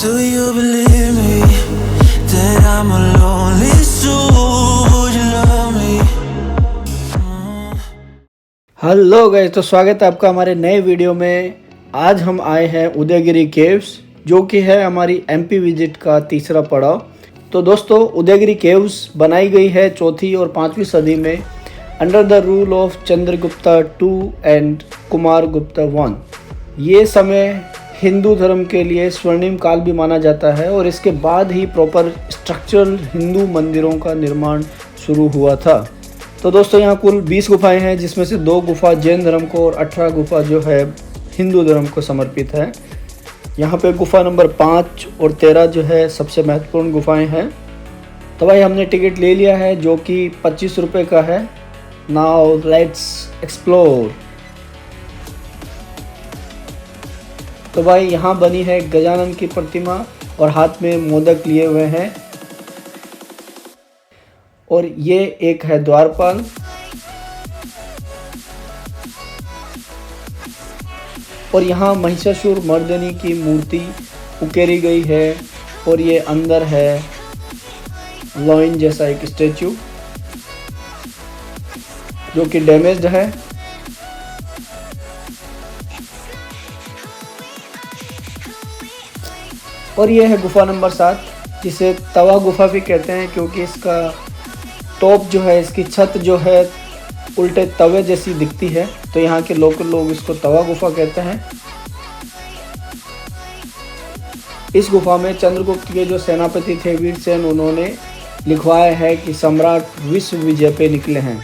Do you believe me that I'm a lonely soul? Would you love me? Hello guys, तो स्वागत है आपका हमारे नए वीडियो में। आज हम आए हैं उदयगिरी केव्स, जो कि है हमारी एमपी विजिट का तीसरा पड़ाव। तो दोस्तों, उदयगिरी केव्स बनाई गई है 4वीं और 5वीं सदी में under the rule of Chandragupta II and Kumar Gupta I। ये समय हिंदू धर्म के लिए स्वर्णिम काल भी माना जाता है और इसके बाद ही प्रॉपर स्ट्रक्चरल हिंदू मंदिरों का निर्माण शुरू हुआ था। तो दोस्तों, यहाँ कुल 20 गुफाएं हैं, जिसमें से 2 गुफा जैन धर्म को और 18 गुफा जो है हिंदू धर्म को समर्पित है। यहाँ पे गुफा नंबर 5 और 13 जो है सबसे महत्वपूर्ण गुफाएं हैं। तो भाई, हमने टिकट ले लिया है जो कि 25 रुपये का है। Now let's explore. तो भाई, यहाँ बनी है गजानन की प्रतिमा और हाथ में मोदक लिए हुए हैं। और ये एक है द्वारपाल। और यहाँ महिषासुर मर्दिनी की मूर्ति उकेरी गई है और ये अंदर है लॉइन जैसा एक स्टैचू जो कि डैमेज्ड है। और ये है गुफा नंबर 7, जिसे तवा गुफा भी कहते हैं, क्योंकि इसका टॉप जो है, इसकी छत जो है उल्टे तवे जैसी दिखती है। तो यहाँ के लोकल लोग इसको तवा गुफा कहते हैं। इस गुफा में चंद्रगुप्त के जो सेनापति थे वीरसेन, उन्होंने लिखवाया है कि सम्राट विश्व विजय पे निकले हैं।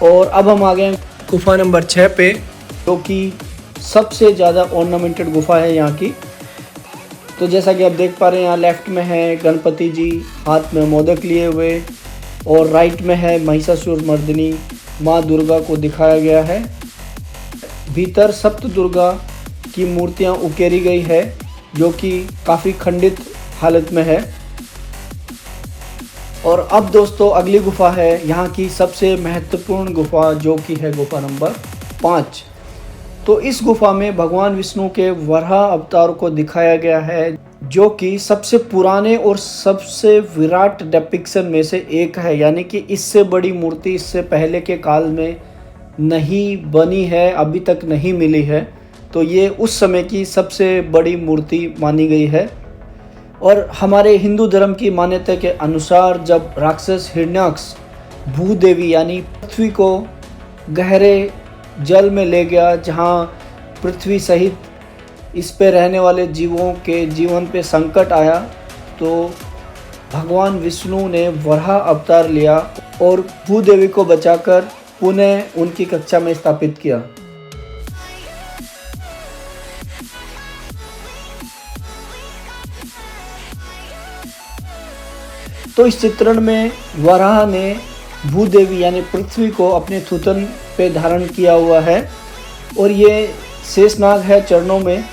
और अब हम आ गए गुफा नंबर 6 पे, जो कि सबसे ज़्यादा ऑर्नामेंटेड गुफा है यहाँ की। तो जैसा कि आप देख पा रहे हैं, यहाँ लेफ्ट में है गणपति जी हाथ में मोदक लिए हुए, और राइट में है महिषासुर मर्दिनी माँ दुर्गा को दिखाया गया है। भीतर सप्त दुर्गा की मूर्तियाँ उकेरी गई है, जो कि काफ़ी खंडित हालत में है। और अब दोस्तों, अगली गुफा है यहाँ की सबसे महत्वपूर्ण गुफा, जो कि है गुफा नंबर 5। तो इस गुफा में भगवान विष्णु के वराह अवतार को दिखाया गया है, जो कि सबसे पुराने और सबसे विराट डिपिक्शन में से एक है। यानी कि इससे बड़ी मूर्ति इससे पहले के काल में नहीं बनी है, अभी तक नहीं मिली है। तो ये उस समय की सबसे बड़ी मूर्ति मानी गई है। और हमारे हिंदू धर्म की मान्यता के अनुसार, जब राक्षस हिरण्याक्ष भूदेवी यानी पृथ्वी को गहरे जल में ले गया, जहाँ पृथ्वी सहित इस पे रहने वाले जीवों के जीवन पे संकट आया, तो भगवान विष्णु ने वराह अवतार लिया और भूदेवी को बचाकर पुनः उनकी कक्षा में स्थापित किया। तो इस चित्रण में वराह ने भूदेवी यानी पृथ्वी को अपने थूथन पे धारण किया हुआ है, और ये शेषनाग है चरणों में।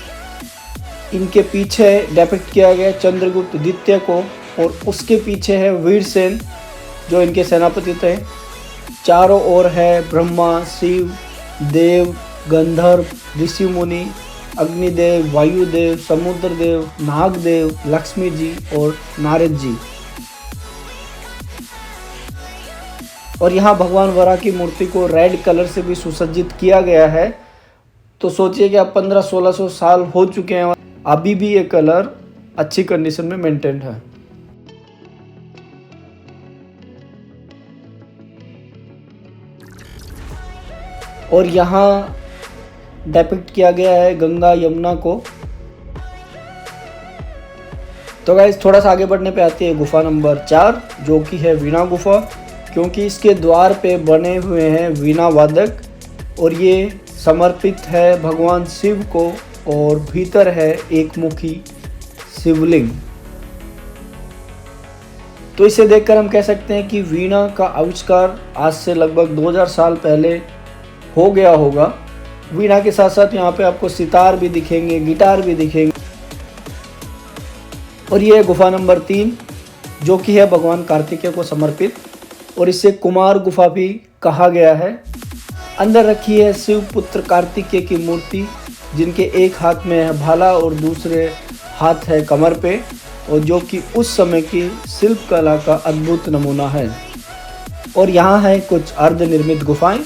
इनके पीछे डिपिक्ट किया गया चंद्रगुप्त द्वितीय को, और उसके पीछे है वीरसेन जो इनके सेनापति थे। चारों ओर है ब्रह्मा, शिव, देव, गंधर्व, ऋषि मुनि, अग्निदेव, वायुदेव, समुद्रदेव, नागदेव, लक्ष्मी जी और नारद जी। और यहाँ भगवान वराह की मूर्ति को रेड कलर से भी सुसज्जित किया गया है। तो सोचिए कि अब 1500-1600 साल हो चुके हैं, अभी भी ये कलर अच्छी कंडीशन में मेंटेन है। और यहाँ डिपिक्ट किया गया है गंगा यमुना को। तो गाइस, थोड़ा सा आगे बढ़ने पे आती है गुफा नंबर 4, जो कि है वीणा गुफा, क्योंकि इसके द्वार पे बने हुए हैं वीणा वादक, और ये समर्पित है भगवान शिव को, और भीतर है एक मुखी शिवलिंग। तो इसे देखकर हम कह सकते हैं कि वीणा का आविष्कार आज से लगभग 2000 साल पहले हो गया होगा। वीणा के साथ साथ यहाँ पे आपको सितार भी दिखेंगे, गिटार भी दिखेंगे। और ये गुफा नंबर 3, जो कि है भगवान कार्तिकेय को समर्पित, और इसे कुमार गुफा भी कहा गया है। अंदर रखी है शिव पुत्र कार्तिकेय की मूर्ति, जिनके एक हाथ में है भाला और दूसरे हाथ है कमर पे, और जो कि उस समय की शिल्प कला का अद्भुत नमूना है। और यहाँ है कुछ अर्धनिर्मित गुफाएं,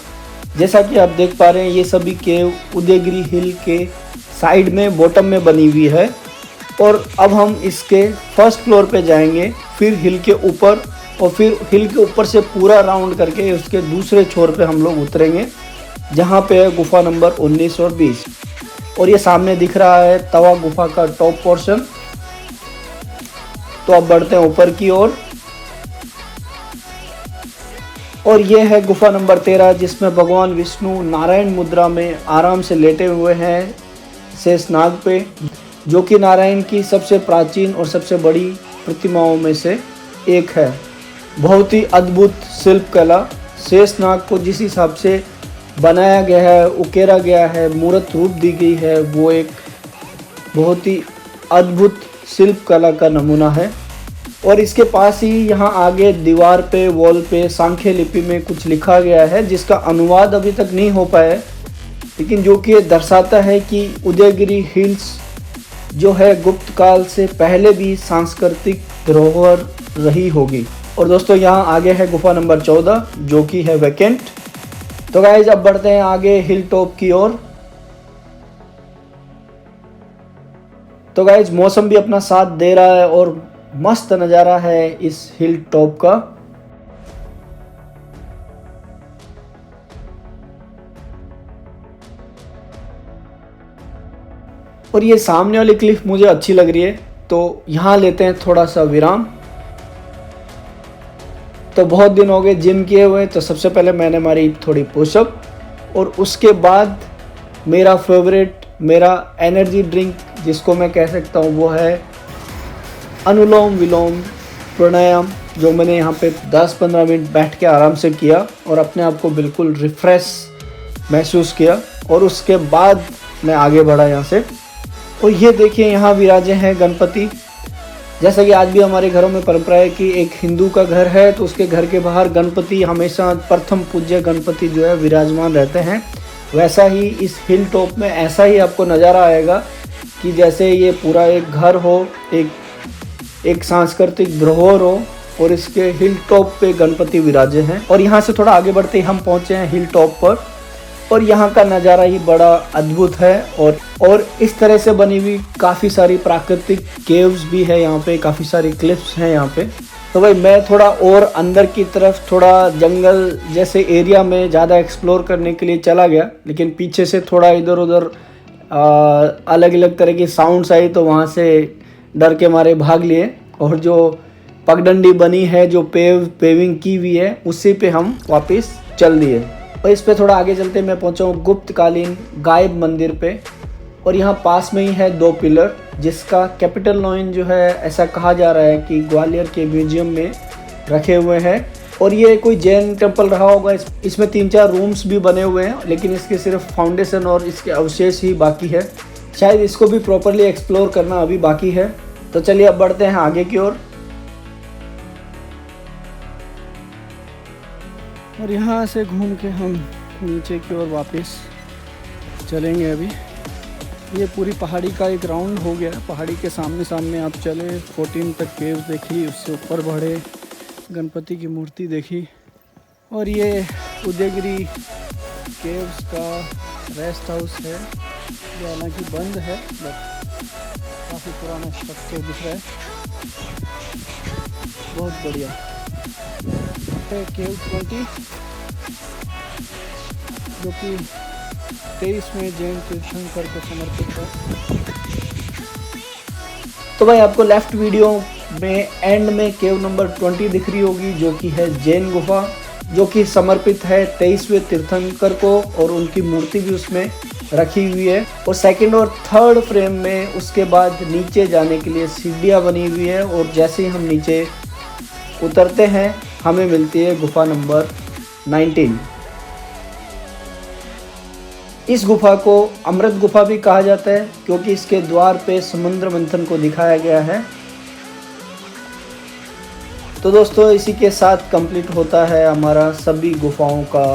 जैसा कि आप देख पा रहे हैं ये सभी केव उदयगिरी हिल के साइड में बॉटम में बनी हुई है। और अब हम इसके फर्स्ट फ्लोर पे जाएंगे, फिर हिल के ऊपर, और फिर हिल के ऊपर से पूरा राउंड करके उसके दूसरे छोर पे हम लोग उतरेंगे, जहाँ पे है गुफा नंबर 19 और 20। और ये सामने दिख रहा है तवा गुफा का टॉप पोर्शन। तो अब बढ़ते हैं ऊपर की ओर, और ये है गुफा नंबर 13, जिसमें भगवान विष्णु नारायण मुद्रा में आराम से लेटे हुए हैं शेषनाग पे, जो कि नारायण की सबसे प्राचीन और सबसे बड़ी प्रतिमाओं में से एक है। बहुत ही अद्भुत शिल्प कला, शेषनाग को जिस हिसाब से बनाया गया है, उकेरा गया है, मूर्त रूप दी गई है, वो एक बहुत ही अद्भुत शिल्प कला का नमूना है। और इसके पास ही यहाँ आगे दीवार पे, वॉल पे सांख्य लिपि में कुछ लिखा गया है, जिसका अनुवाद अभी तक नहीं हो पाया है, लेकिन जो कि दर्शाता है कि उदयगिरी हिल्स जो है गुप्त काल से पहले भी सांस्कृतिक धरोहर रही होगी। और दोस्तों यहाँ आगे है गुफा नंबर 14, जो कि है वैकेंट। तो गाइज अब बढ़ते हैं आगे हिल टॉप की ओर। तो गाइज मौसम भी अपना साथ दे रहा है और मस्त नज़ारा है इस हिल टॉप का। और ये सामने वाली क्लिफ मुझे अच्छी लग रही है, तो यहाँ लेते हैं थोड़ा सा विराम। तो बहुत दिन हो गए जिम किए हुए, तो सबसे पहले मैंने मारी थोड़ी पुशअप, और उसके बाद मेरा फेवरेट, मेरा एनर्जी ड्रिंक जिसको मैं कह सकता हूँ, वो है अनुलोम विलोम प्राणायाम, जो मैंने यहाँ पे 10-15 मिनट बैठ के आराम से किया और अपने आप को बिल्कुल रिफ्रेश महसूस किया। और उसके बाद मैं आगे बढ़ा यहाँ से। और ये देखिए यहाँ विराजे हैं गणपति। जैसा कि आज भी हमारे घरों में परंपरा है कि एक हिंदू का घर है तो उसके घर के बाहर गणपति हमेशा प्रथम पूज्य गणपति जो है विराजमान रहते हैं, वैसा ही इस हिल टॉप में ऐसा ही आपको नज़ारा आएगा कि जैसे ये पूरा एक घर हो, एक सांस्कृतिक धरोहर हो, और इसके हिल टॉप पे गणपति विराजे हैं। और यहाँ से थोड़ा आगे बढ़ते ही हम पहुँचे हैं हिल टॉप पर, और यहाँ का नज़ारा ही बड़ा अद्भुत है। और इस तरह से बनी हुई काफ़ी सारी प्राकृतिक केव्स भी है यहाँ पे, काफ़ी सारी क्लिफ्स हैं यहाँ पे। तो भाई मैं थोड़ा और अंदर की तरफ, थोड़ा जंगल जैसे एरिया में ज़्यादा एक्सप्लोर करने के लिए चला गया, लेकिन पीछे से थोड़ा इधर उधर अलग अलग तरह की साउंड्स आई, तो वहाँ से डर के मारे भाग लिए। और जो पगडंडी बनी है, जो पेविंग की हुई है, उसी पे हम वापस चल दिए। और इस पे थोड़ा आगे चलते मैं पहुंचा हूँ गुप्तकालीन गायब मंदिर पे। और यहाँ पास में ही है 2 पिलर, जिसका कैपिटल लॉइन जो है ऐसा कहा जा रहा है कि ग्वालियर के म्यूजियम में रखे हुए हैं। और ये कोई जैन टेम्पल रहा होगा। इसमें 3-4 रूम्स भी बने हुए हैं, लेकिन इसके सिर्फ फाउंडेशन और इसके अवशेष ही बाकी है। शायद इसको भी प्रॉपरली एक्सप्लोर करना अभी बाकी है। तो चलिए अब बढ़ते हैं आगे की ओर। और यहाँ से घूम के हम नीचे की ओर वापस चलेंगे। अभी ये पूरी पहाड़ी का एक राउंड हो गया। पहाड़ी के सामने सामने आप चले, 14 तक केव्स देखी, उससे ऊपर बढ़े, गणपति की मूर्ति देखी। और ये उदयगिरी केव्स का रेस्ट हाउस है, जो हालांकि बंद है, बट काफ़ी पुराना स्ट्रक्चर दिख रहा है, बहुत बढ़िया। केव 20 जो कि 23 में जैन तीर्थंकर को समर्पित है। तो भाई आपको लेफ्ट वीडियो में एंड में केव नंबर 20 दिख रही होगी, जो कि है जैन गुफा, जो कि समर्पित है 23वें तीर्थंकर को, और उनकी मूर्ति भी उसमें रखी हुई है। और सेकंड और थर्ड फ्रेम में उसके बाद नीचे जाने के लिए सीढ़ियाँ बनी हुई है। और जैसे ही हम नीचे उतरते हैं हमें मिलती है गुफा नंबर 19। इस गुफा को अमृत गुफा भी कहा जाता है, क्योंकि इसके द्वार पे समुद्र मंथन को दिखाया गया है। तो दोस्तों इसी के साथ कंप्लीट होता है हमारा सभी गुफाओं का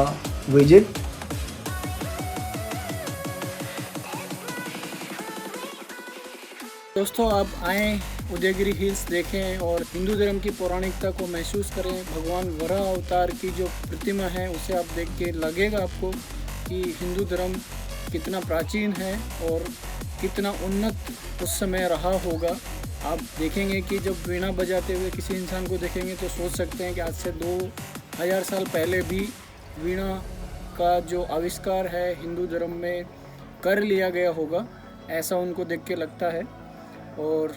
विजिट। दोस्तों आप आएँ, उदयगिरी हिल्स देखें और हिंदू धर्म की पौराणिकता को महसूस करें। भगवान वराह अवतार की जो प्रतिमा है उसे आप देख के लगेगा आपको कि हिंदू धर्म कितना प्राचीन है और कितना उन्नत उस समय रहा होगा। आप देखेंगे कि जब वीणा बजाते हुए किसी इंसान को देखेंगे तो सोच सकते हैं कि आज से 2000 साल पहले भी वीणा का जो आविष्कार है हिंदू धर्म में कर लिया गया होगा, ऐसा उनको देख के लगता है। और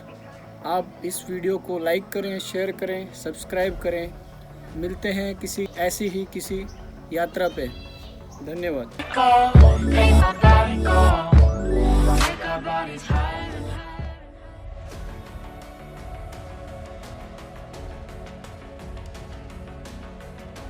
आप इस वीडियो को लाइक करें, शेयर करें, सब्सक्राइब करें। मिलते हैं किसी ऐसी ही किसी यात्रा पे। धन्यवाद।